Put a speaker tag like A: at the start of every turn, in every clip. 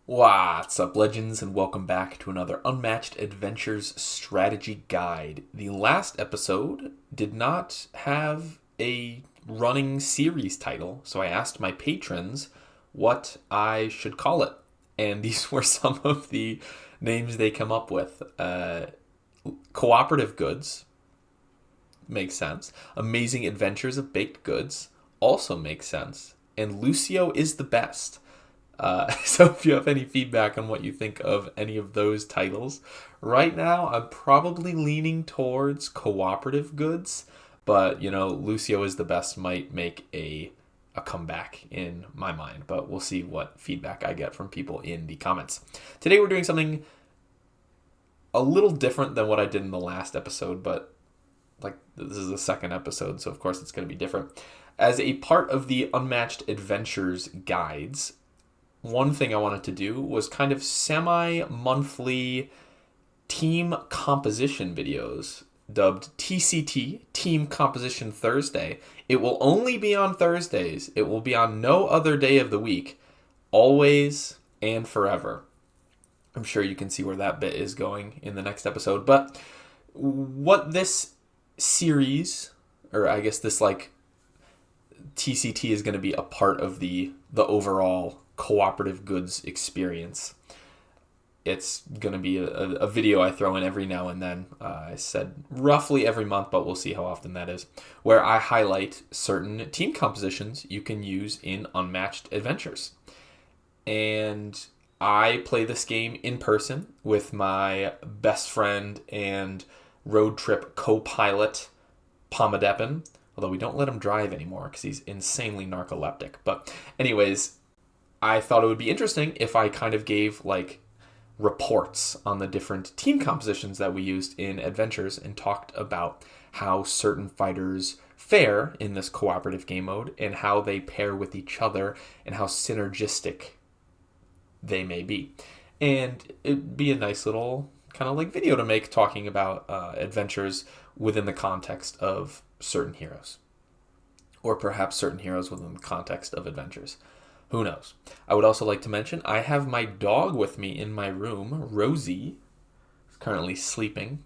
A: What's up, legends, and welcome back to another Unmatched Adventures strategy guide. The last episode did not have a running series title, so I asked my patrons what I should call it, and these were some of the names they come up with. Cooperative Goods makes sense. Amazing Adventures of Baked Goods also makes sense. And Lucio is the best. So if you have any feedback on what you think of any of those titles, right now I'm probably leaning towards Cooperative Goods, but Lucio is the best might make a comeback in my mind, but we'll see what feedback I get from people in the comments. Today we're doing something a little different than what I did in the last episode, but this is the second episode, so of course it's going to be different. As a part of the Unmatched Adventures guides, one thing I wanted to do was kind of semi-monthly team composition videos dubbed TCT, Team Composition Thursday. It will only be on Thursdays. It will be on no other day of the week, always and forever. I'm sure you can see where that bit is going in the next episode. But what this series, or I guess this TCT is going to be a part of the overall Cooperative Goods experience. It's going to be a video I throw in every now and then. I said roughly every month, but we'll see how often that is, where I highlight certain team compositions you can use in Unmatched Adventures. And I play this game in person with my best friend and road trip co-pilot, Pommedepin, although we don't let him drive anymore because he's insanely narcoleptic. But anyways, I thought it would be interesting if I kind of gave reports on the different team compositions that we used in Adventures and talked about how certain fighters fare in this cooperative game mode and how they pair with each other and how synergistic they may be. And it'd be a nice little kind of video to make talking about adventures within the context of certain heroes. Or perhaps certain heroes within the context of adventures. Who knows? I would also like to mention I have my dog with me in my room. Rosie is currently sleeping,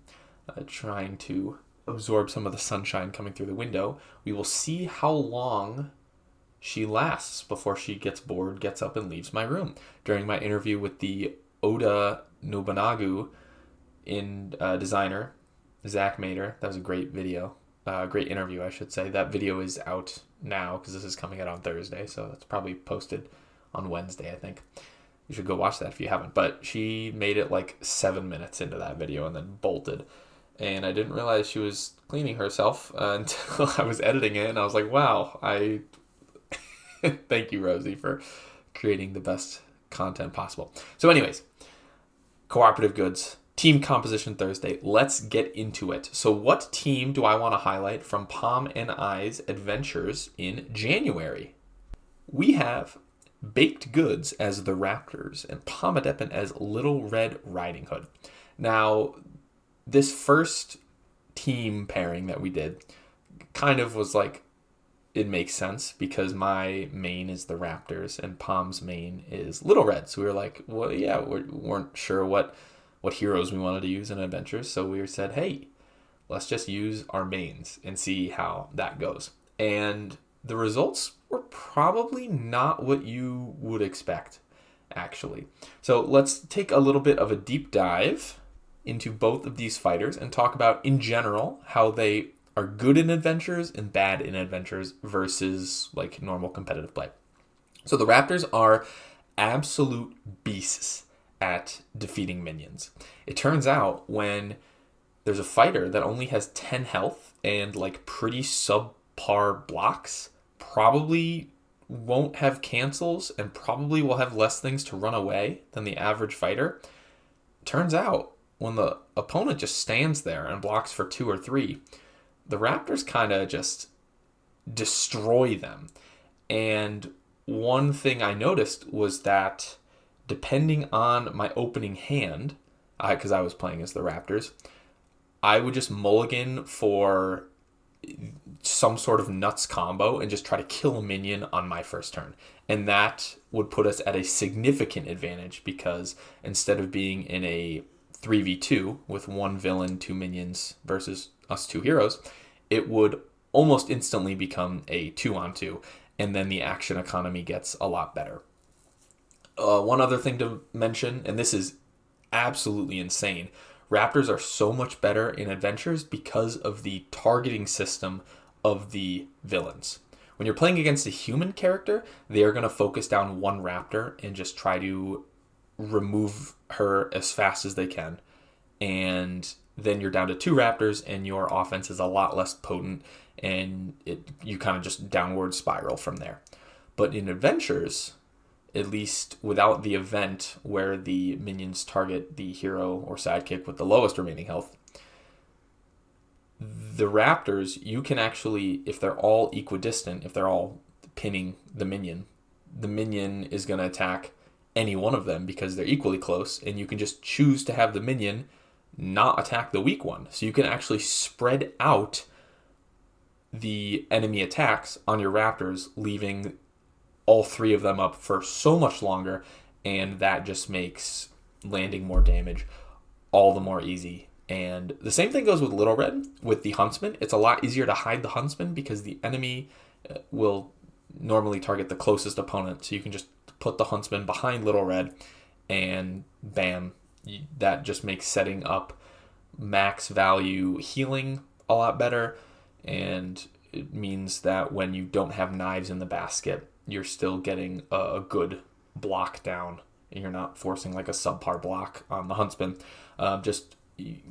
A: trying to absorb some of the sunshine coming through the window. We will see how long she lasts before she gets bored, gets up, and leaves my room. During my interview with the Oda Nobunaga designer, Zach Mater, that was a great video. Great interview, I should say. That video is out now because this is coming out on Thursday, so it's probably posted on Wednesday, I think. You should go watch that if you haven't. But she made it 7 minutes into that video and then bolted. And I didn't realize she was cleaning herself until I was editing it, and I was like, wow, thank you, Rosie, for creating the best content possible. So anyways, Cooperative Goods, Team Composition Thursday. Let's get into it. So what team do I want to highlight from Pomm and I's adventures in January? We have Baked Goods as the Raptors and Pommedepin as Little Red Riding Hood. Now, this first team pairing that we did kind of was it makes sense because my main is the Raptors and Pomm's main is Little Red. So we were like, well, yeah, we weren't sure what heroes we wanted to use in adventures, so we said, hey, let's just use our mains and see how that goes. And the results were probably not what you would expect, actually. So let's take a little bit of a deep dive into both of these fighters and talk about, in general, how they are good in adventures and bad in adventures versus normal competitive play. So the Raptors are absolute beasts at defeating minions. It turns out when there's a fighter that only has 10 health and pretty subpar blocks, probably won't have cancels and probably will have less things to run away than the average fighter. Turns out when the opponent just stands there and blocks for 2 or 3, the Raptors kind of just destroy them. And one thing I noticed was that depending on my opening hand, because I was playing as the Raptors, I would just mulligan for some sort of nuts combo and just try to kill a minion on my first turn. And that would put us at a significant advantage because instead of being in a 3v2 with one villain, two minions versus us two heroes, it would almost instantly become a 2-on-2, and then the action economy gets a lot better. One other thing to mention, and this is absolutely insane, Raptors are so much better in adventures because of the targeting system of the villains. When you're playing against a human character, they are going to focus down one Raptor and just try to remove her as fast as they can. And then you're down to two Raptors and your offense is a lot less potent, and you kind of just downward spiral from there. But in adventures, at least without the event where the minions target the hero or sidekick with the lowest remaining health, the Raptors, you can actually, if they're all equidistant, if they're all pinning the minion is going to attack any one of them because they're equally close, and you can just choose to have the minion not attack the weak one. So you can actually spread out the enemy attacks on your Raptors, leaving all three of them up for so much longer, and that just makes landing more damage all the more easy. And the same thing goes with Little Red. With the Huntsman, it's a lot easier to hide the Huntsman because the enemy will normally target the closest opponent. So you can just put the Huntsman behind Little Red, and bam, that just makes setting up max value healing a lot better. And it means that when you don't have knives in the basket, you're still getting a good block down, and you're not forcing like a subpar block on the Huntsman. Just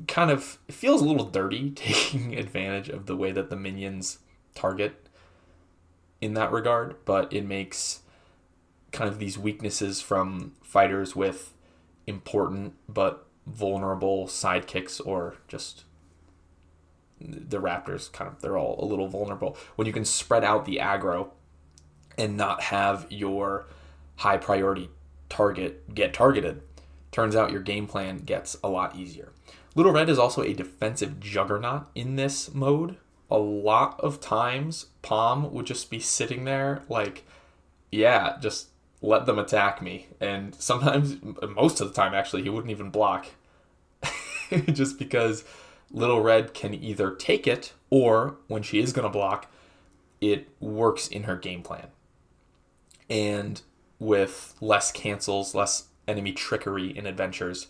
A: kind of, it feels a little dirty taking advantage of the way that the minions target in that regard, but it makes kind of these weaknesses from fighters with important but vulnerable sidekicks, or just the Raptors, kind of, they're all a little vulnerable. When you can spread out the aggro and not have your high priority target get targeted, turns out your game plan gets a lot easier. Little Red is also a defensive juggernaut in this mode. A lot of times, Pomm would just be sitting there like, yeah, just let them attack me. And sometimes, most of the time actually, he wouldn't even block. Just because Little Red can either take it, or when she is going to block, it works in her game plan. And with less cancels, less enemy trickery in adventures,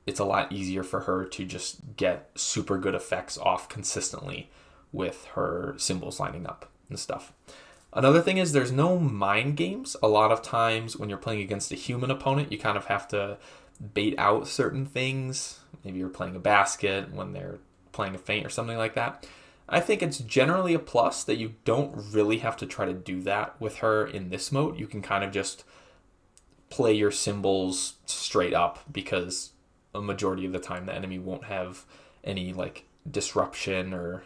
A: it's a lot easier for her to just get super good effects off consistently with her symbols lining up and stuff. Another thing is there's no mind games. A lot of times when you're playing against a human opponent, you kind of have to bait out certain things. Maybe you're playing a basket when they're playing a feint or something like that. I think it's generally a plus that you don't really have to try to do that with her in this mode. You can kind of just play your symbols straight up, because a majority of the time the enemy won't have any like disruption or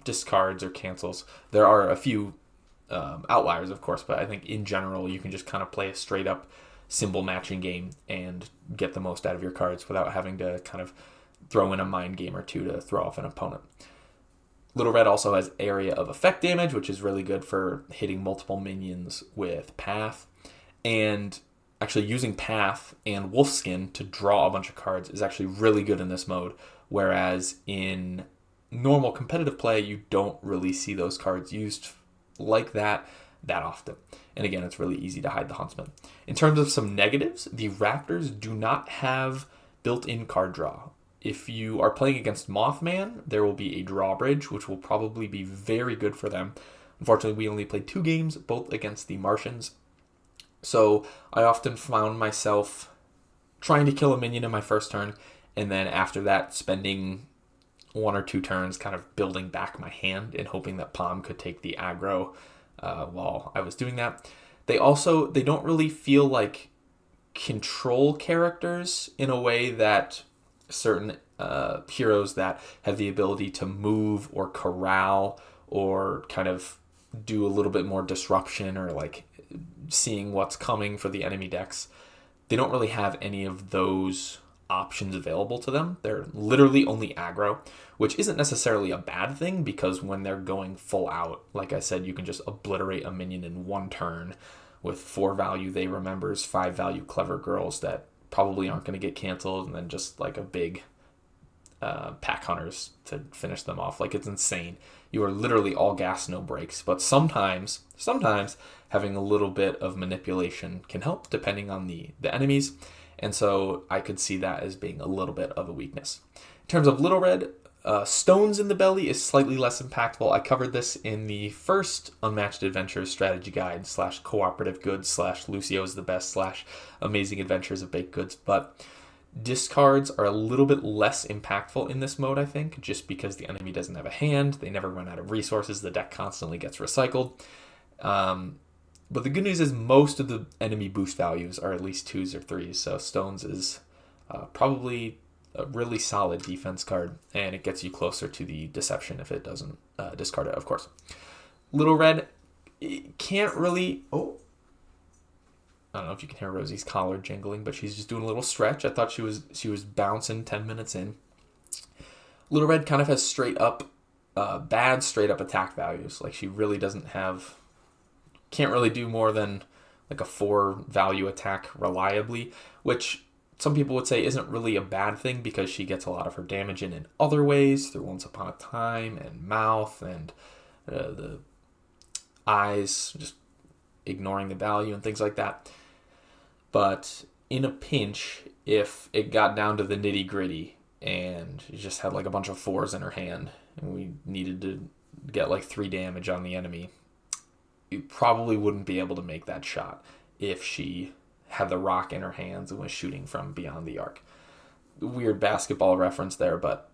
A: discards or cancels. There are a few outliers, of course, but I think in general you can just kind of play a straight up symbol matching game and get the most out of your cards without having to kind of throw in a mind game or two to throw off an opponent. Little Red also has area of effect damage, which is really good for hitting multiple minions with Path. And actually using Path and Wolfskin to draw a bunch of cards is actually really good in this mode, whereas in normal competitive play, you don't really see those cards used like that often. And again, it's really easy to hide the Huntsman. In terms of some negatives, the Raptors do not have built-in card draw. If you are playing against Mothman, there will be a drawbridge, which will probably be very good for them. Unfortunately, we only played 2 games, both against the Martians. So I often found myself trying to kill a minion in my first turn, and then after that spending 1 or 2 turns kind of building back my hand and hoping that Pomm could take the aggro while I was doing that. They don't really feel like control characters in a way that certain heroes that have the ability to move or corral or kind of do a little bit more disruption or like seeing what's coming for the enemy decks. They don't really have any of those options available to them. They're literally only aggro, which isn't necessarily a bad thing, because when they're going full out, like I said, you can just obliterate a minion in 1 turn with 4 value They Remembers, 5 value Clever Girls that probably aren't going to get canceled, and then just like a big pack hunters to finish them off. Like, it's insane. You are literally all gas, no brakes. But sometimes having a little bit of manipulation can help, depending on the enemies. And so I could see that as being a little bit of a weakness. In terms of Little Red, Stones in the Belly is slightly less impactful. I covered this in the first Unmatched Adventures strategy guide / cooperative goods / Lucio is the best / amazing adventures of baked goods. But discards are a little bit less impactful in this mode, I think, just because the enemy doesn't have a hand. They never run out of resources. The deck constantly gets recycled. But the good news is most of the enemy boost values are at least 2s or 3s. So Stones is probably a really solid defense card, and it gets you closer to the Deception if it doesn't discard it, of course. Little Red can't really... I don't know if you can hear Rosie's collar jingling, but she's just doing a little stretch. I thought she was bouncing 10 minutes in. Little Red kind of has bad straight up attack values. Like, she really can't really do more than like a 4 value attack reliably, which some people would say isn't really a bad thing because she gets a lot of her damage in other ways, through Once Upon a Time and Mouth and the eyes, just ignoring the value and things like that. But in a pinch, if it got down to the nitty gritty and you just had like a bunch of 4s in her hand and we needed to get like 3 damage on the enemy, you probably wouldn't be able to make that shot if she had the rock in her hands and was shooting from beyond the arc. Weird basketball reference there, but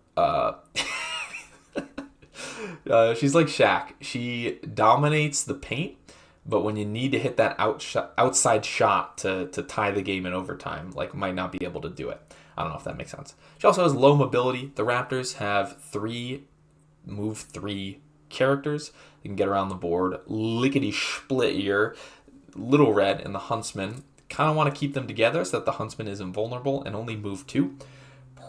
A: she's like Shaq. She dominates the paint, but when you need to hit that outside shot to tie the game in overtime, like, might not be able to do it. I don't know if that makes sense. She also has low mobility. The Raptors have 3 move 3 characters. You can get around the board. Lickety split ear. Little Red and the Huntsman. Kind of want to keep them together so that the Huntsman is invulnerable and only move 2.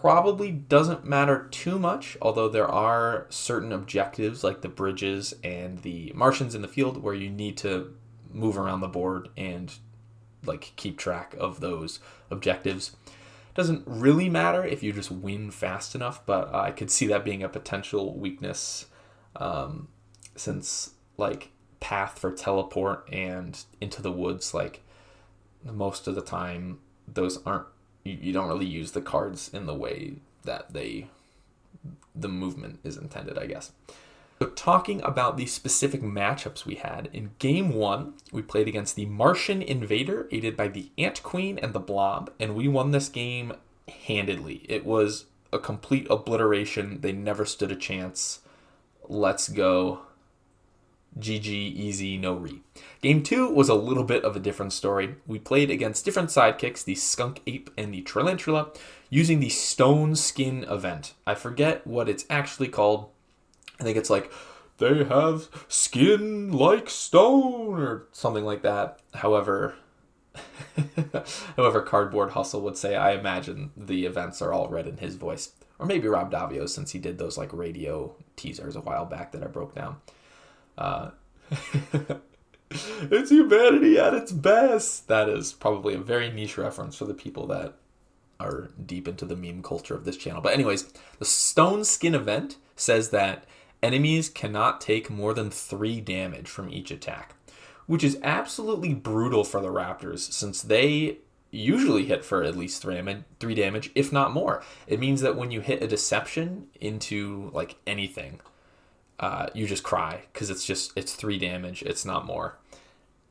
A: Probably doesn't matter too much, although there are certain objectives like the bridges and the Martians in the field where you need to move around the board and like keep track of those objectives. Doesn't really matter if you just win fast enough, but I could see that being a potential weakness, since like path for teleport and into the woods, like most of the time those aren't, you don't really use the cards in the way that the movement is intended, I guess. So talking about the specific matchups we had, in game 1, we played against the Martian Invader, aided by the Ant Queen and the Blob, and we won this game handedly. It was a complete obliteration. They never stood a chance. Let's go. GG, easy, no re. Game 2 was a little bit of a different story. We played against different sidekicks, the Skunk Ape and the Tarantula, using the Stone Skin event. I forget what it's actually called. I think it's like, they have skin like stone, or something like that. However, Cardboard Hustle would say, I imagine the events are all read in his voice. Or maybe Rob Davio, since he did those like radio teasers a while back that I broke down. It's humanity at its best. That is probably a very niche reference for the people that are deep into the meme culture of this channel. But anyways, the Stone Skin event says that enemies cannot take more than 3 damage from each attack, which is absolutely brutal for the Raptors, since they usually hit for at least 3 damage, if not more. It means that when you hit a Deception into like anything, you just cry, because it's 3 damage, it's not more.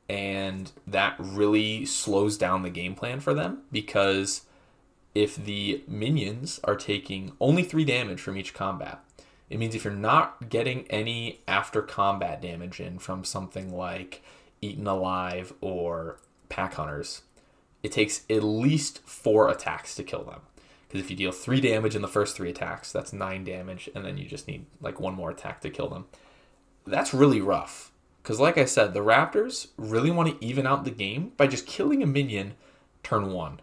A: And that really slows down the game plan for them, because if the minions are taking only 3 damage from each combat, it means if you're not getting any after combat damage in from something like Eaten Alive or Pack Hunters, it takes at least 4 attacks to kill them. Because if you deal 3 damage in the first 3 attacks, that's 9 damage, and then you just need like 1 more attack to kill them. That's really rough. Because like I said, the Raptors really want to even out the game by just killing a minion turn 1.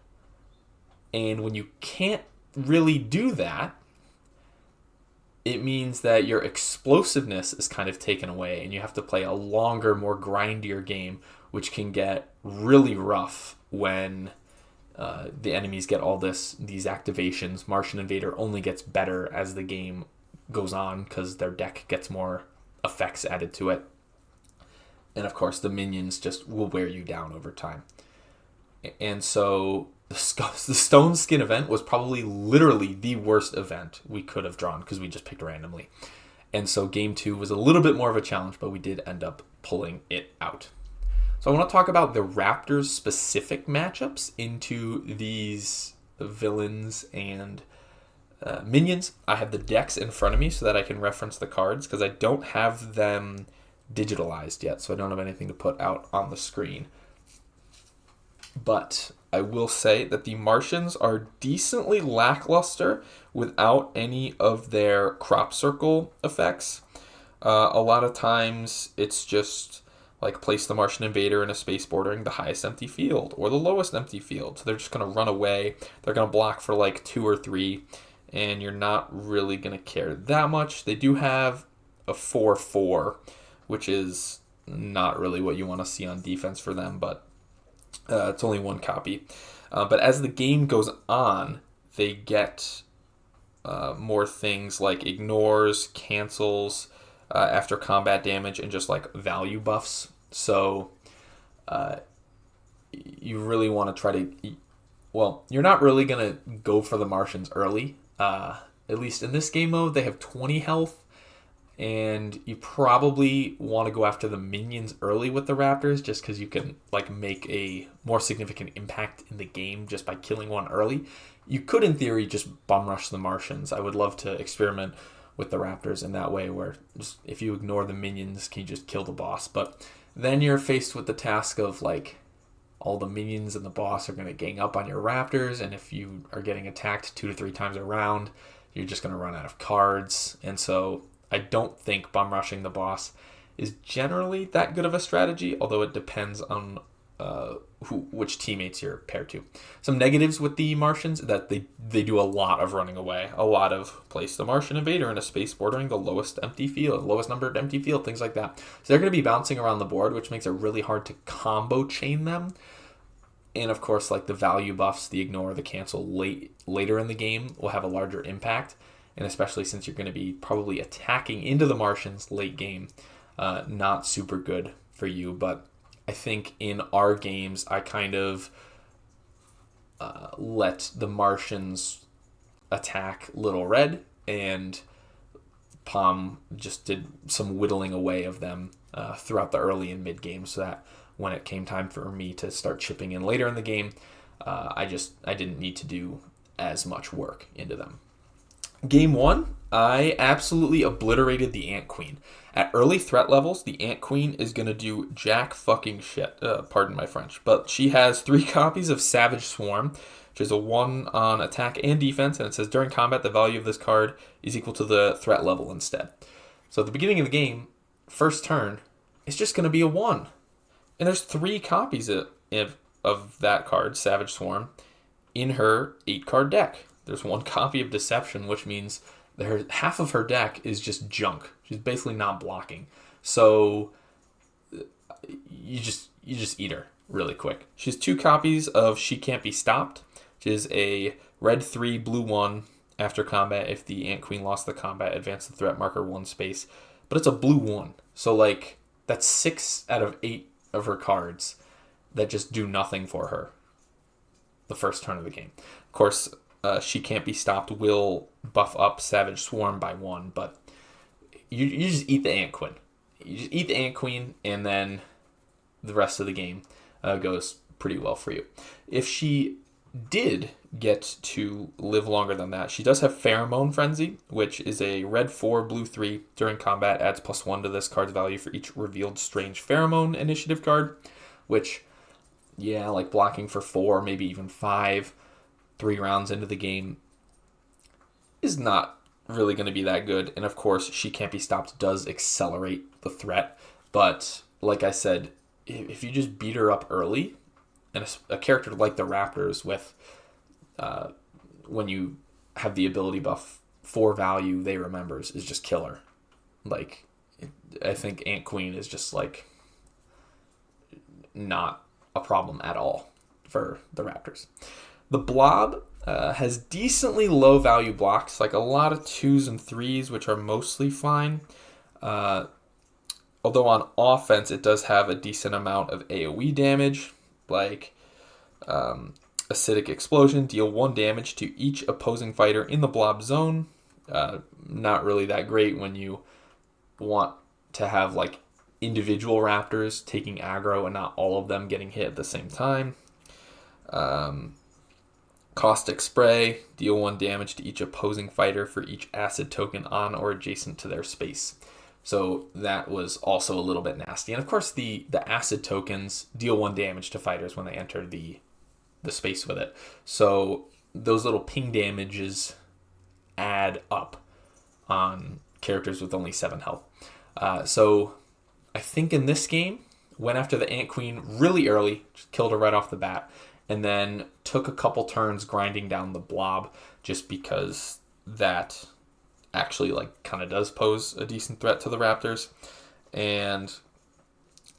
A: And when you can't really do that, it means that your explosiveness is kind of taken away, and you have to play a longer, more grindier game which can get really rough when the enemies get all these activations. Martian Invader only gets better as the game goes on because their deck gets more effects added to it. And of course, the minions just will wear you down over time. And so the Stone Skin event was probably literally the worst event we could have drawn because we just picked randomly. And so game 2 was a little bit more of a challenge, but we did end up pulling it out. So I want to talk about the Raptors specific matchups into these villains and minions. I have the decks in front of me so that I can reference the cards because I don't have them digitalized yet, so I don't have anything to put out on the screen. But I will say that the Martians are decently lackluster without any of their crop circle effects. A lot of times it's just like place the Martian Invader in a space bordering the highest empty field or the lowest empty field. So they're just going to run away. They're going to block for like 2 or 3, and you're not really going to care that much. They do have a 4/4, which is not really what you want to see on defense for them, but it's only 1 copy. But as the game goes on, they get more things like ignores, cancels after combat damage, and just like value buffs. So you really want to try to... Well, you're not really going to go for the Martians early. At least in this game mode, they have 20 health. And you probably want to go after the minions early with the Raptors just because you can like make a more significant impact in the game just by killing one early. You could, in theory, just bum rush the Martians. I would love to experiment with the Raptors in that way where just, if you ignore the minions, can you just kill the boss? But then you're faced with the task of like all the minions and the boss are going to gang up on your Raptors, and if you are getting attacked 2 to 3 times a round, you're just going to run out of cards. And so I don't think bum rushing the boss is generally that good of a strategy, although it depends on which teammates you're paired to. Some negatives with the Martians that they do a lot of running away, a lot of place the Martian Invader in a space bordering the lowest empty field, lowest numbered empty field, things like that. So they're going to be bouncing around the board, which makes it really hard to combo chain them. And of course, like the value buffs, the ignore, the cancel later in the game will have a larger impact. And especially since you're going to be probably attacking into the Martians late game, not super good for you. But I think in our games, I kind of let the Martians attack Little Red, and Pom just did some whittling away of them throughout the early and mid game, so that when it came time for me to start chipping in later in the game, I didn't need to do as much work into them. Game 1, I absolutely obliterated the Ant Queen. At early threat levels, the Ant Queen is going to do jack fucking shit. Pardon my French. But she has 3 copies of Savage Swarm, which is a 1 on attack and defense, and it says during combat, the value of this card is equal to the threat level instead. So at the beginning of the game, first turn, it's just going to be a 1. And there's 3 copies of that card, Savage Swarm, in her 8-card deck. There's 1 copy of Deception, which means half of her deck is just junk. She's basically not blocking. So you just eat her really quick. She has 2 copies of She Can't Be Stopped, which is a red 3, blue 1. After combat, if the Ant Queen lost the combat, advance the threat marker 1 space. But it's a blue 1. So like that's 6 out of 8 of her cards that just do nothing for her the first turn of the game. Of course, She Can't Be Stopped will buff up Savage Swarm by 1, but you just eat the Ant Queen. You just eat the Ant Queen, and then the rest of the game goes pretty well for you. If she did get to live longer than that, she does have Pheromone Frenzy, which is a red 4, blue 3. During combat, adds +1 to this card's value for each revealed strange pheromone initiative card, which, yeah, like blocking for 4, maybe even 5, 3 rounds into the game is not really going to be that good. And of course, She Can't Be Stopped does accelerate the threat. But like I said, if you just beat her up early, and a character like the Raptors with when you have the ability buff 4 value, they remembers, is just killer. Like, I think Ant Queen is just like not a problem at all for the Raptors. The Blob has decently low value blocks, like a lot of 2s and 3s, which are mostly fine. Although on offense, it does have a decent amount of AoE damage, like Acidic Explosion, deal 1 damage to each opposing fighter in the Blob zone. Not really that great when you want to have like individual Raptors taking aggro and not all of them getting hit at the same time. Caustic Spray, deal 1 damage to each opposing fighter for each acid token on or adjacent to their space. So that was also a little bit nasty. And of course, the acid tokens deal 1 damage to fighters when they enter the space with it. So those little ping damages add up on characters with only 7 health. So I think in this game, went after the Ant Queen really early, just killed her right off the bat, and then took a couple turns grinding down the Blob just because that actually like kind of does pose a decent threat to the Raptors. And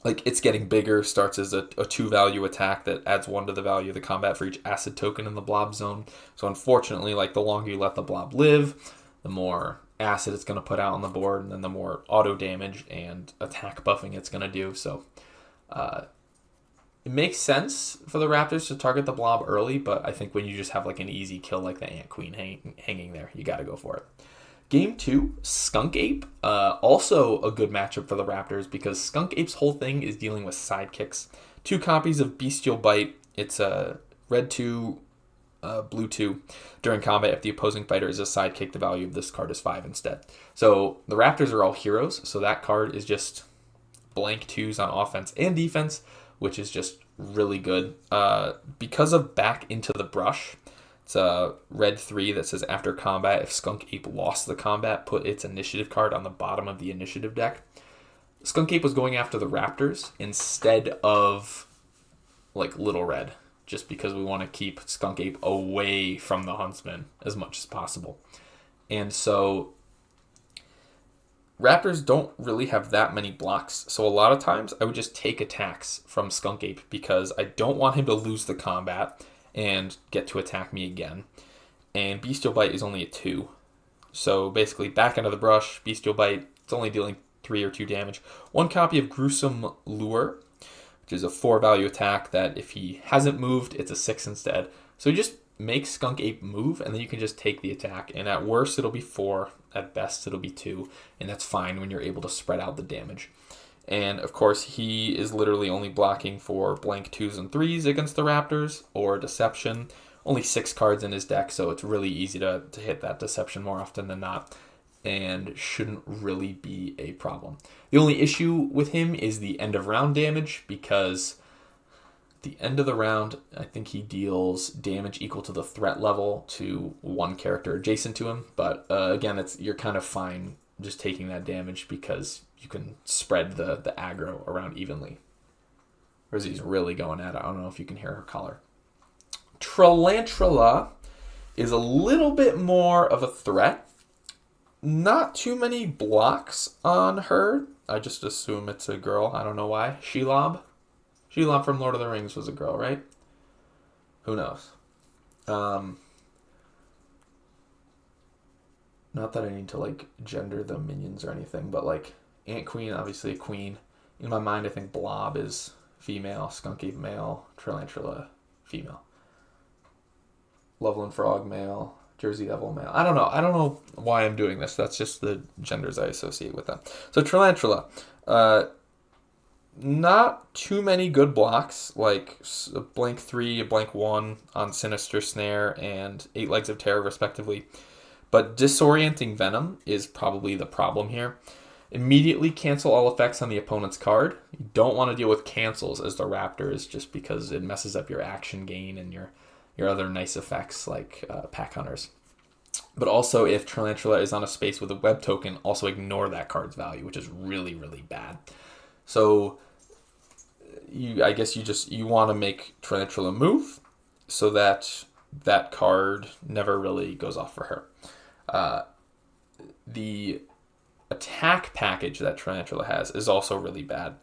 A: like it's getting bigger, starts as a 2 value attack that adds 1 to the value of the combat for each acid token in the Blob zone. So unfortunately, like the longer you let the Blob live, the more acid it's going to put out on the board, and then the more auto damage and attack buffing it's going to do. So it makes sense for the Raptors to target the Blob early, but I think when you just have like an easy kill like the Ant Queen hanging there, you got to go for it. Game 2, Skunk Ape. Also a good matchup for the Raptors because Skunk Ape's whole thing is dealing with sidekicks. 2 copies of Bestial Bite. It's a red 2, blue 2. During combat, if the opposing fighter is a sidekick, the value of this card is 5 instead. So the Raptors are all heroes, so that card is just blank 2s on offense and defense, which is just really good. Because of Back into the Brush, it's a red 3 that says after combat, if Skunk Ape lost the combat, put its initiative card on the bottom of the initiative deck. Skunk Ape was going after the Raptors instead of like Little Red, just because we want to keep Skunk Ape away from the Huntsman as much as possible. And so Raptors don't really have that many blocks, so a lot of times I would just take attacks from Skunk Ape because I don't want him to lose the combat and get to attack me again. And Bestial Bite is only a 2. So basically, Back into the Brush, Bestial Bite, it's only dealing 3 or 2 damage. 1 copy of Gruesome Lure, which is a 4 value attack that if he hasn't moved, it's a 6 instead. So you just make Skunk Ape move, and then you can just take the attack. And at worst, it'll be 4. At best, it'll be 2. And that's fine when you're able to spread out the damage. And of course, he is literally only blocking for blank 2s and 3s against the Raptors or Deception. Only 6 cards in his deck, so it's really easy to hit that Deception more often than not, and shouldn't really be a problem. The only issue with him is the end of round damage, because at the end of the round, I think he deals damage equal to the threat level to 1 character adjacent to him. But again, you're kind of fine just taking that damage because you can spread the aggro around evenly. Whereas he's really going at it. I don't know if you can hear her collar. Trelantula is a little bit more of a threat. Not too many blocks on her. I just assume it's a girl. I don't know why. Shelob? Shelob from Lord of the Rings was a girl, right? Who knows? Not that I need to like gender the minions or anything, but like Ant Queen, obviously a queen. In my mind, I think Blob is female, Skunk Ape male, Trelantula female, Loveland Frog male, Jersey Devil male. I don't know why I'm doing this. That's just the genders I associate with them. So Trelantula, not too many good blocks, like a blank 3, a blank 1 on Sinister Snare and 8 Legs of Terror respectively. But Disorienting Venom is probably the problem here. Immediately cancel all effects on the opponent's card. You don't want to deal with cancels as the Raptors just because it messes up your action gain and your other nice effects like Pack Hunters. But also if Trelantula is on a space with a web token, also ignore that card's value, which is really, really bad. So I guess you want to make Trelantula move so that that card never really goes off for her. The attack package that Trelantula has is also really bad.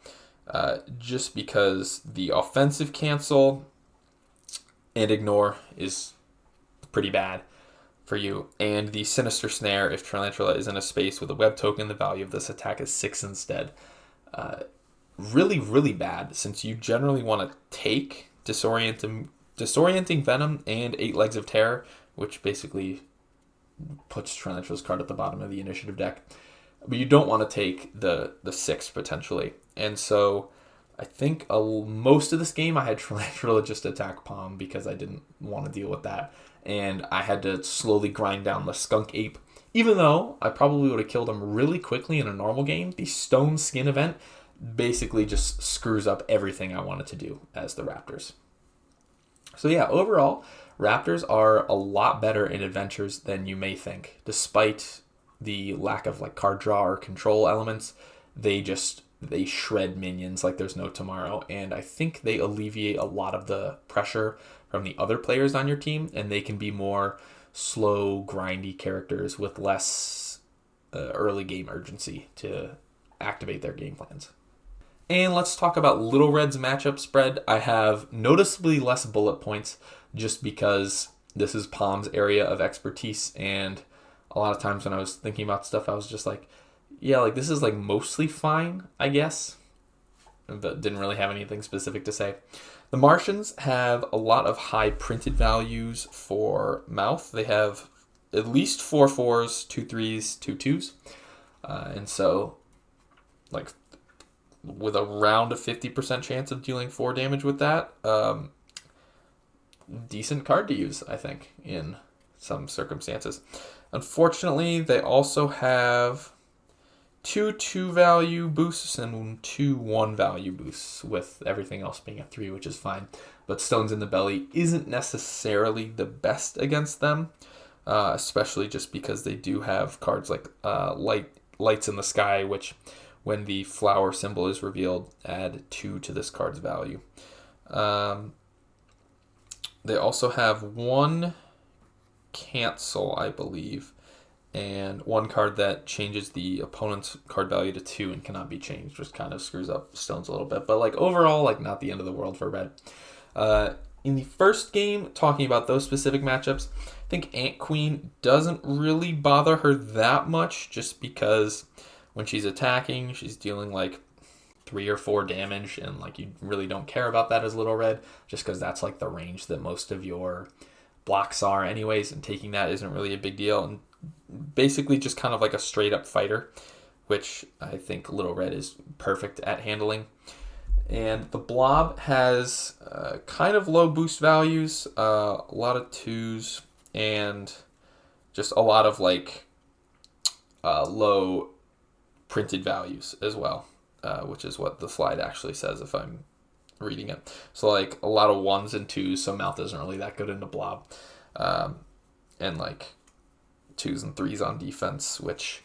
A: just because the offensive cancel and ignore is pretty bad for you, and the sinister snare, if Tarantula is in a space with a web token, the value of this attack is 6 instead. Really, really bad, since you generally want to take disorienting venom and 8 legs of terror, which basically puts Tarantula's card at the bottom of the initiative deck. But you don't want to take the 6 potentially. And so I think most of this game I had Tarantula just attack Palm because I didn't want to deal with that. And I had to slowly grind down the Skunk Ape. Even though I probably would have killed him really quickly in a normal game, the Stone Skin event basically just screws up everything I wanted to do as the Raptors. So yeah, overall, Raptors are a lot better in adventures than you may think. Despite the lack of like card draw or control elements, they shred minions like there's no tomorrow, and I think they alleviate a lot of the pressure from the other players on your team, and they can be more slow, grindy characters with less early game urgency to activate their game plans. And let's talk about Little Red's matchup spread. I have noticeably less bullet points just because this is Palm's area of expertise, and a lot of times when I was thinking about stuff, I was just like, yeah, like this is like mostly fine, I guess, but didn't really have anything specific to say. The Martians have a lot of high printed values for mouth. They have at least 4 4s, 2 3s, 2 2s. And so, like, with around a 50% chance of dealing 4 damage with that, decent card to use, I think, in some circumstances. Unfortunately, they also have 2 2 value boosts and 2 1 value boosts, with everything else being a 3, which is fine. But Stones in the Belly isn't necessarily the best against them, especially just because they do have cards like Lights in the Sky, which, when the flower symbol is revealed, add 2 to this card's value. They also have 1 cancel, I believe, and 1 card that changes the opponent's card value to 2 and cannot be changed, which kind of screws up Stones a little bit. But like overall, like not the end of the world for Red. In the first game, talking about those specific matchups, I think Ant Queen doesn't really bother her that much, just because when she's attacking, she's dealing like 3 or 4 damage, and like you really don't care about that as Little Red, just because that's like the range that most of your blocks are anyways, and taking that isn't really a big deal. And basically just kind of like a straight up fighter, which I think Little Red is perfect at handling. And the Blob has kind of low boost values, a lot of 2s, and just a lot of like low printed values as well, which is what the slide actually says if I'm reading it. So like a lot of 1s and 2s, so Mouth isn't really that good into Blob. And like 2s and 3s on defense, which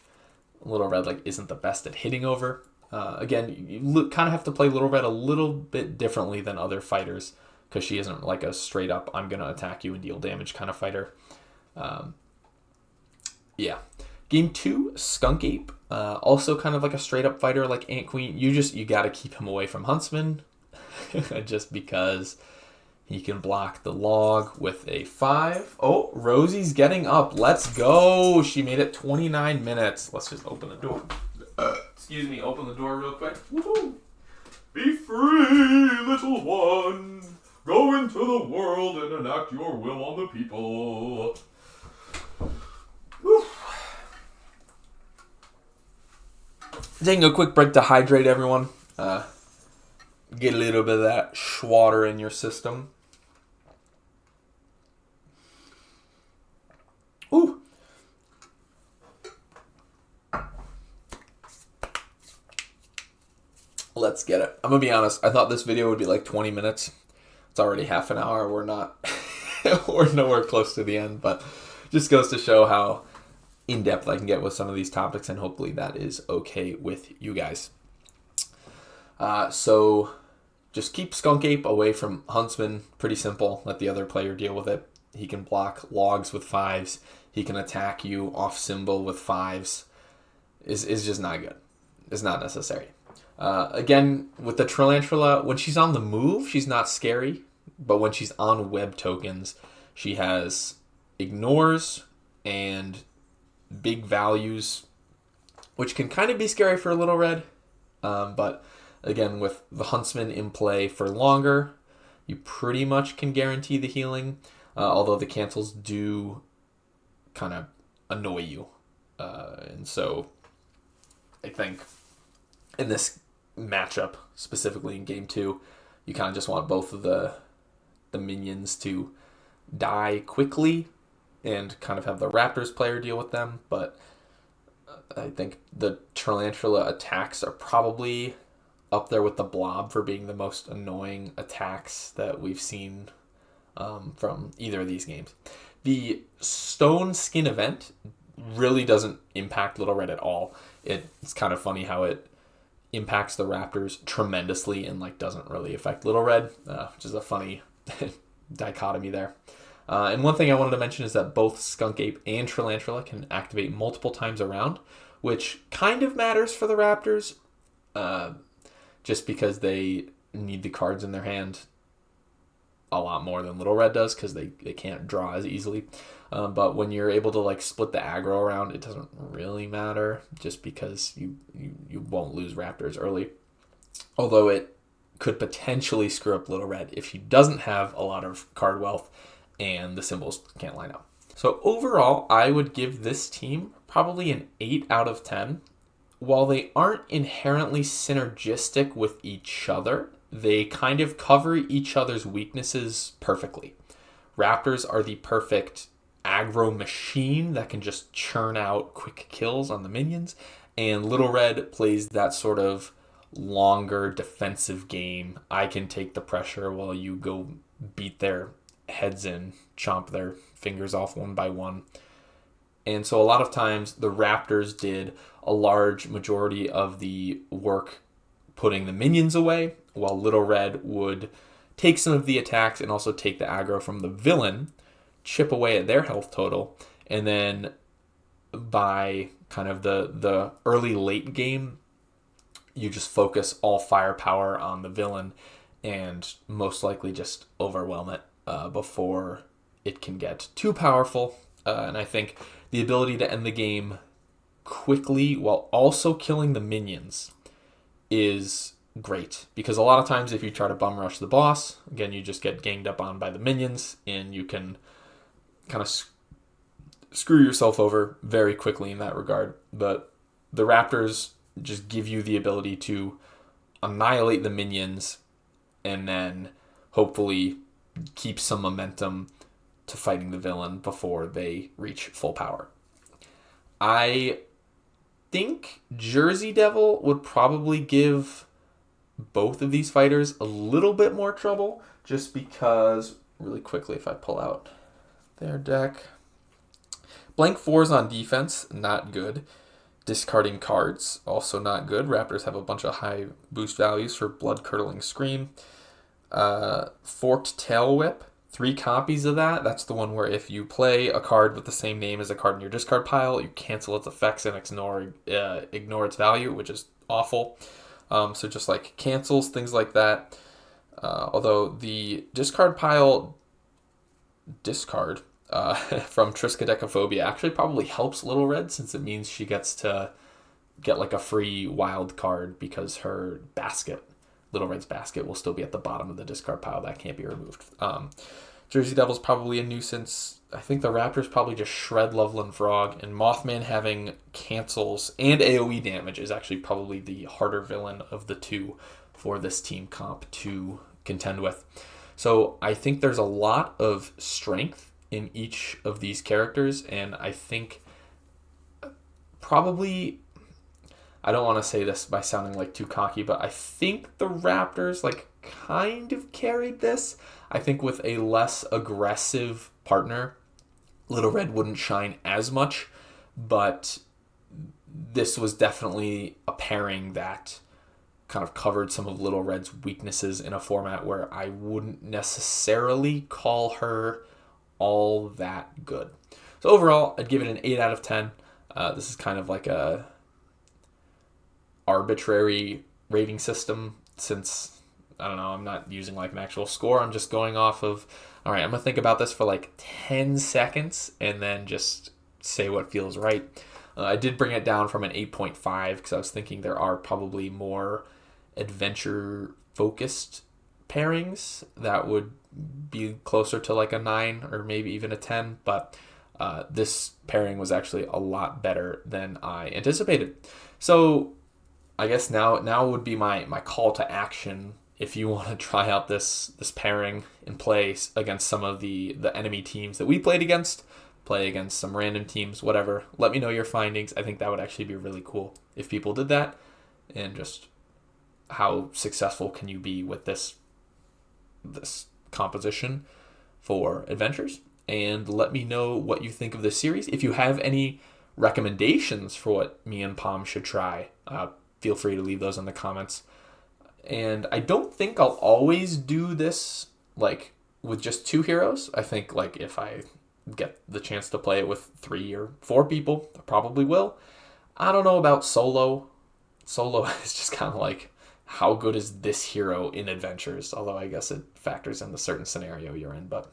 A: Little Red like isn't the best at hitting over. Again, you kind of have to play Little Red a little bit differently than other fighters, because she isn't like a straight up I'm gonna attack you and deal damage kind of fighter. Yeah. Game 2, Skunk Ape, also kind of like a straight up fighter like Ant Queen. You gotta keep him away from Huntsman, just because he can block the log with a 5. Oh, Rosie's getting up. Let's go. She made it 29 minutes. Let's just open the door. Excuse me, open the door real quick. Woo-hoo. Be free, little one. Go into the world and enact your will on the people. Woo. Taking a quick break to hydrate, everyone. Get a little bit of that water in your system. Ooh. Let's get it. I'm going to be honest. I thought this video would be like 20 minutes. It's already half an hour. We're nowhere close to the end, but just goes to show how in-depth I can get with some of these topics, and hopefully that is okay with you guys. So just keep Skunk Ape away from Huntsman. Pretty simple. Let the other player deal with it. He can block logs with 5s. He can attack you off symbol with 5s. Is just not good. It's not necessary. Again, with the Tarantula, when she's on the move, she's not scary. But when she's on web tokens, she has ignores and big values, which can kind of be scary for Little Red. But again, with the Huntsman in play for longer, you pretty much can guarantee the healing. Although the cancels do kind of annoy you. And so I think in this matchup, specifically in game 2, you kind of just want both of the minions to die quickly and kind of have the Raptors player deal with them. But I think the Tarantula attacks are probably up there with the Blob for being the most annoying attacks that we've seen from either of these games. The Stone Skin event really doesn't impact Little Red at all. It's kind of funny how it impacts the Raptors tremendously and like doesn't really affect Little Red, which is a funny dichotomy there. And one thing I wanted to mention is that both Skunk Ape and Tarantula can activate multiple times around, which kind of matters for the Raptors, just because they need the cards in their hand a lot more than Little Red does because they can't draw as easily. But when you're able to like split the aggro around, it doesn't really matter just because you won't lose Raptors early. Although it could potentially screw up Little Red if she doesn't have a lot of card wealth and the symbols can't line up. So overall, I would give this team probably an 8 out of 10. While they aren't inherently synergistic with each other, they kind of cover each other's weaknesses perfectly. Raptors are the perfect aggro machine that can just churn out quick kills on the minions, and Little Red plays that sort of longer defensive game. I can take the pressure while you go beat their heads in, chomp their fingers off one by one. And so a lot of times the Raptors did a large majority of the work putting the minions away, while Little Red would take some of the attacks and also take the aggro from the villain, chip away at their health total, and then by kind of the early late game, you just focus all firepower on the villain and most likely just overwhelm it before it can get too powerful. And I think the ability to end the game quickly while also killing the minions is great, because a lot of times if you try to bum rush the boss, again, you just get ganged up on by the minions and you can kind of screw yourself over very quickly in that regard. But the Raptors just give you the ability to annihilate the minions and then hopefully keep some momentum to fighting the villain before they reach full power. I think Jersey Devil would probably give both of these fighters a little bit more trouble, just because, really quickly, if I pull out their deck, blank 4s on defense, not good. Discarding cards, also not good. Raptors have a bunch of high boost values for Blood Curdling Scream. Forked Tail Whip, 3 copies of that. That's the one where if you play a card with the same name as a card in your discard pile, you cancel its effects and ignore its value, which is awful. So just like cancels, things like that. Although the discard pile discard from Triskaidekaphobia actually probably helps Little Red, since it means she gets to get like a free wild card because her basket, Little Red's basket, will still be at the bottom of the discard pile. That can't be removed. Jersey Devil's probably a nuisance. I think the Raptors probably just shred Loveland Frog, and Mothman having cancels and AoE damage is actually probably the harder villain of the two for this team comp to contend with. So I think there's a lot of strength in each of these characters, and I think probably, I don't want to say this by sounding like too cocky, but I think the Raptors like kind of carried this. I think with a less aggressive partner, Little Red wouldn't shine as much, but this was definitely a pairing that kind of covered some of Little Red's weaknesses in a format where I wouldn't necessarily call her all that good. So overall, I'd give it an 8 out of 10. This is kind of like a arbitrary rating system, since, I don't know, I'm not using like an actual score. I'm just going off of, all right, I'm going to think about this for like 10 seconds and then just say what feels right. I did bring it down from an 8.5 because I was thinking there are probably more adventure-focused pairings that would be closer to like a 9 or maybe even a 10, but this pairing was actually a lot better than I anticipated. So I guess now would be my call to action if you want to try out this pairing and play against some of the enemy teams that we played against, play against some random teams, whatever. Let me know your findings. I think that would actually be really cool if people did that, and just how successful can you be with this composition for adventures. And let me know what you think of this series. If you have any recommendations for what me and Pom should try, feel free to leave those in the comments. And I don't think I'll always do this like with just 2 heroes. I think like if I get the chance to play it with 3 or 4 people, I probably will. I don't know about solo. Solo is just kind of like, how good is this hero in adventures? Although I guess it factors in the certain scenario you're in. But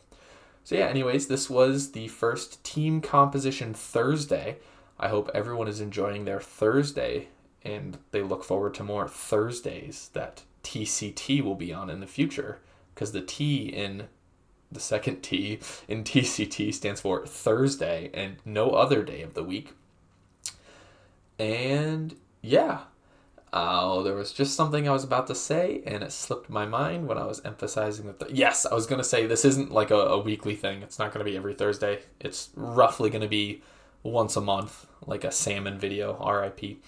A: so yeah, anyways, this was the first Team Composition Thursday. I hope everyone is enjoying their Thursday, and they look forward to more Thursdays that TCT will be on in the future, because the T in the second T in TCT stands for Thursday and no other day of the week. And yeah, there was just something I was about to say, and it slipped my mind when I was emphasizing that. Yes, I was going to say this isn't like a weekly thing. It's not going to be every Thursday. It's roughly going to be once a month, like a salmon video, RIP.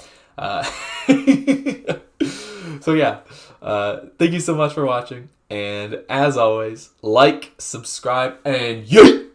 A: So yeah, thank you so much for watching. And as always, like, subscribe, and yay!